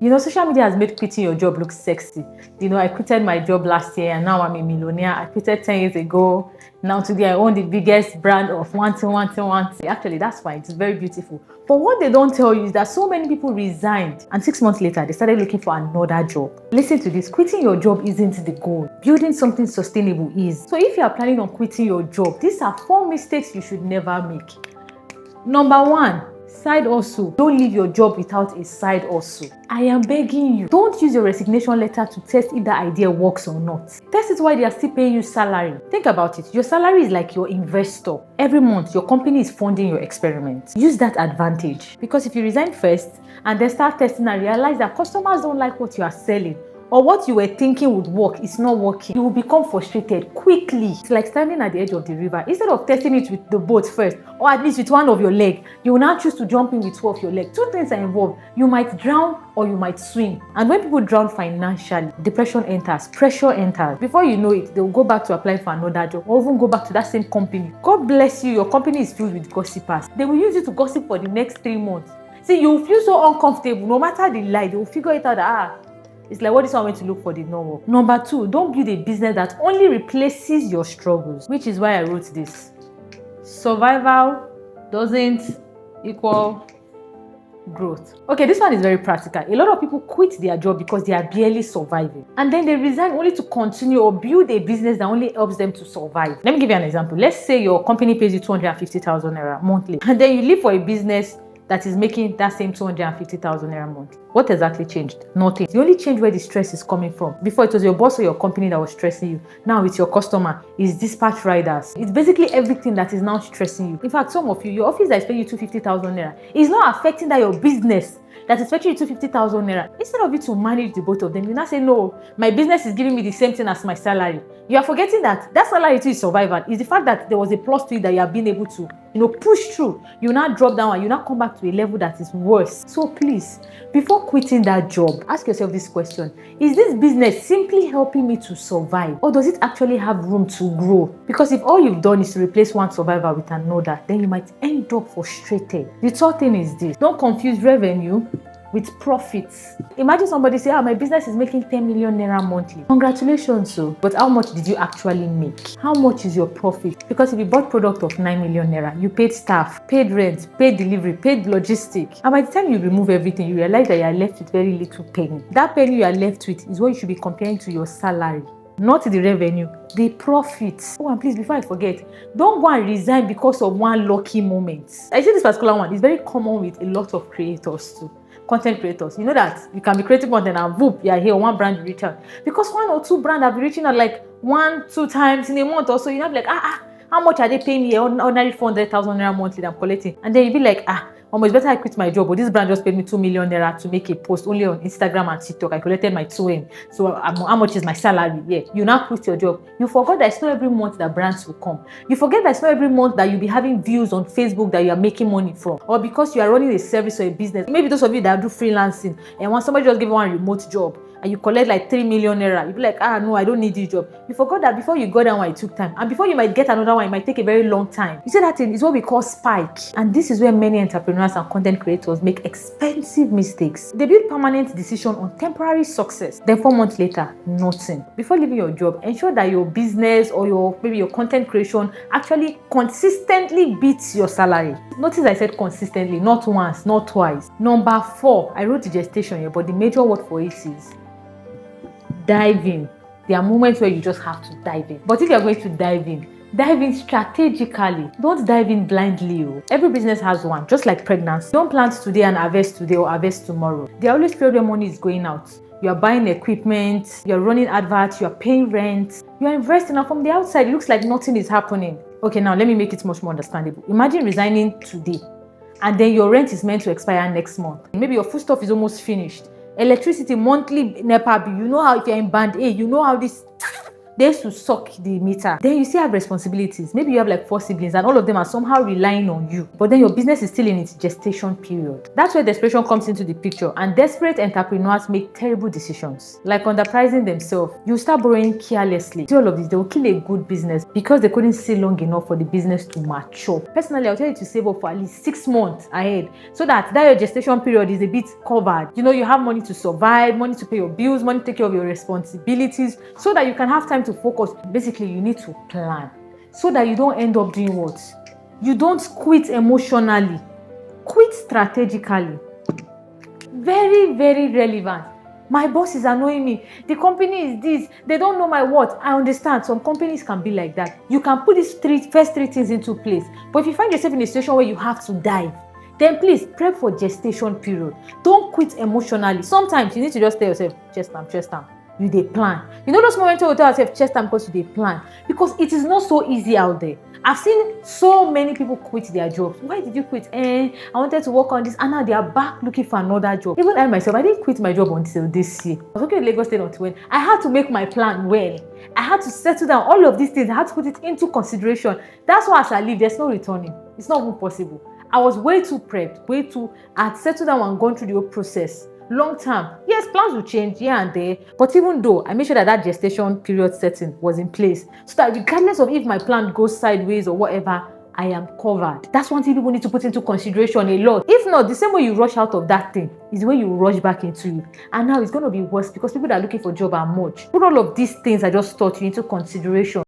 Social media has made quitting your job look sexy. I quitted my job last year and now I'm a millionaire. I quitted 10 years ago. Now today I own the biggest brand of one thing. Actually, that's fine. It's very beautiful. But what they don't tell you is that so many people resigned and 6 months later, they started looking for another job. Listen to this. Quitting your job isn't the goal. Building something sustainable is. So if you are planning on quitting your job, these are 4 mistakes you should never make. Number 1. Side hustle. Don't leave your job without a side hustle. I am begging you. Don't use your resignation letter to test if that idea works or not. Test it while they are still paying you salary. Think about it. Your salary is like your investor. Every month, your company is funding your experiment. Use that advantage. Because if you resign first and then start testing and realize that customers don't like what you are selling, or what you were thinking would work is not working, you will become frustrated quickly. It's like standing at the edge of the river. Instead of testing it with the boat first, or at least with one of your legs, you will now choose to jump in with 2 of your legs. 2 things are involved. You might drown or you might swim. And when people drown financially, depression enters, pressure enters. Before you know it, they will go back to applying for another job or even go back to that same company. God bless you, your company is filled with gossipers. They will use you to gossip for the next 3 months. See, you will feel so uncomfortable. No matter the lie, they will figure it out that, it's like what this one went to look for did not work. Number 2, don't build a business that only replaces your struggles, which is why I wrote this. Survival doesn't equal growth. Okay, this one is very practical. A lot of people quit their job because they are barely surviving. And then they resign only to continue or build a business that only helps them to survive. Let me give you an example. Let's say your company pays you 250,000 naira monthly. And then you leave for a business that is making that same 250,000 naira month. What exactly changed? Nothing. The only change where the stress is coming from. Before it was your boss or your company that was stressing you. Now it's your customer, it's dispatch riders. It's basically everything that is now stressing you. In fact, some of you, your office that is paying you 250,000 naira is not affecting that your business that is fetching you 250,000 naira. Instead of you to manage the both of them, you now say, no, my business is giving me the same thing as my salary. You are forgetting that salary too is survival. It's the fact that there was a plus to it that you have been able to, push through. You now drop down and you now come back to a level that is worse. So please, before quitting that job, ask yourself this question. Is this business simply helping me to survive, or does it actually have room to grow? Because if all you've done is to replace one survivor with another, then you might end up frustrated. The third thing is this. Don't confuse revenue with profits. Imagine somebody say, my business is making 10 million naira monthly. Congratulations, so. But how much did you actually make? How much is your profit? Because if you bought product of 9 million naira, you paid staff, paid rent, paid delivery, paid logistics. And by the time you remove everything, you realize that you are left with very little penny. That penny you are left with is what you should be comparing to your salary. Not the revenue, the profits. Oh, and please, before I forget, don't go and resign because of one lucky moment. I see this particular one. It's very common with a lot of creators too. Content creators. You know that you can be creating content and whoop, you are here, one brand reach out. Because 1 or 2 brands have been reaching out like 1-2 times in a month or so. You have like, how much are they paying me? Ordinary 400,000 naira monthly that I'm collecting. And then you be like, almost better I quit my job, but this brand just paid me 2 million naira to make a post only on Instagram and TikTok. I collected my 2M. So how much is my salary? Yeah, you now quit your job. You forgot that it's not every month that brands will come. You forget that it's not every month that you'll be having views on Facebook that you are making money from. Or because you are running a service or a business. Maybe those of you that do freelancing and when somebody just give you one remote job and you collect like 3 million naira, you'll be like, no, I don't need this job. You forgot that before you got that one, it took time. And before you might get another one, it might take a very long time. You see, that thing is what we call spike. And this is where many entrepreneurs and content creators make expensive mistakes. They build permanent decision on temporary success. Then 4 months later, nothing. Before leaving your job, ensure that your business or maybe your content creation actually consistently beats your salary. Notice I said consistently, not once, not twice. Number 4, I wrote the gestation here, but the major word for it is dive in. There are moments where you just have to dive in. But if you're going to dive in strategically. Don't dive in blindly. Every business has one, just like pregnancy. Don't plant today and harvest today or harvest tomorrow. They always feel their money is going out. You are buying equipment, you are running adverts, you are paying rent, you are investing, and from the outside it looks like nothing is happening. Okay, now let me make it much more understandable. Imagine resigning today and then your rent is meant to expire next month. Maybe your food stuff is almost finished. Electricity, monthly NEPA bill, you know how if you're in band A, you know how this They used to suck the meter. Then you still have responsibilities. Maybe you have like 4 siblings and all of them are somehow relying on you. But then your business is still in its gestation period. That's where desperation comes into the picture, and desperate entrepreneurs make terrible decisions, like underpricing themselves. You start borrowing carelessly. Do all of this, they will kill a good business because they couldn't stay long enough for the business to mature. Personally, I'll tell you to save up for at least 6 months ahead so that your gestation period is a bit covered. You have money to survive, money to pay your bills, money to take care of your responsibilities, so that you can have time to focus. Basically, you need to plan so that you don't end up doing what? You don't quit emotionally. Quit strategically. Very, very relevant. My boss is annoying me. The company is this. They don't know my worth. I understand. Some companies can be like that. You can put these first three things into place. But if you find yourself in a situation where you have to dive, then please prep for gestation period. Don't quit emotionally. Sometimes you need to just tell yourself, chest time. You dey plan. Those moments where you tell yourself chest time because you dey plan. Because it is not so easy out there. I've seen so many people quit their jobs. Why did you quit? I wanted to work on this, and now they are back looking for another job. Even I myself, I didn't quit my job until this year. I was working in Lagos State until when I had to make my plan well. I had to settle down all of these things. I had to put it into consideration. That's why as I leave, there's no returning. It's not even possible. I was way too prepped, I had settled down and gone through the whole process. Long term, yes, plans will change here and there, but even though I made sure that gestation period setting was in place, so that regardless of if my plan goes sideways or whatever, I am covered. That's one thing people need to put into consideration a lot. If not, the same way you rush out of that thing is the way you rush back into it. And now it's going to be worse because people that are looking for a job are much. Put all of these things I just taught you into consideration.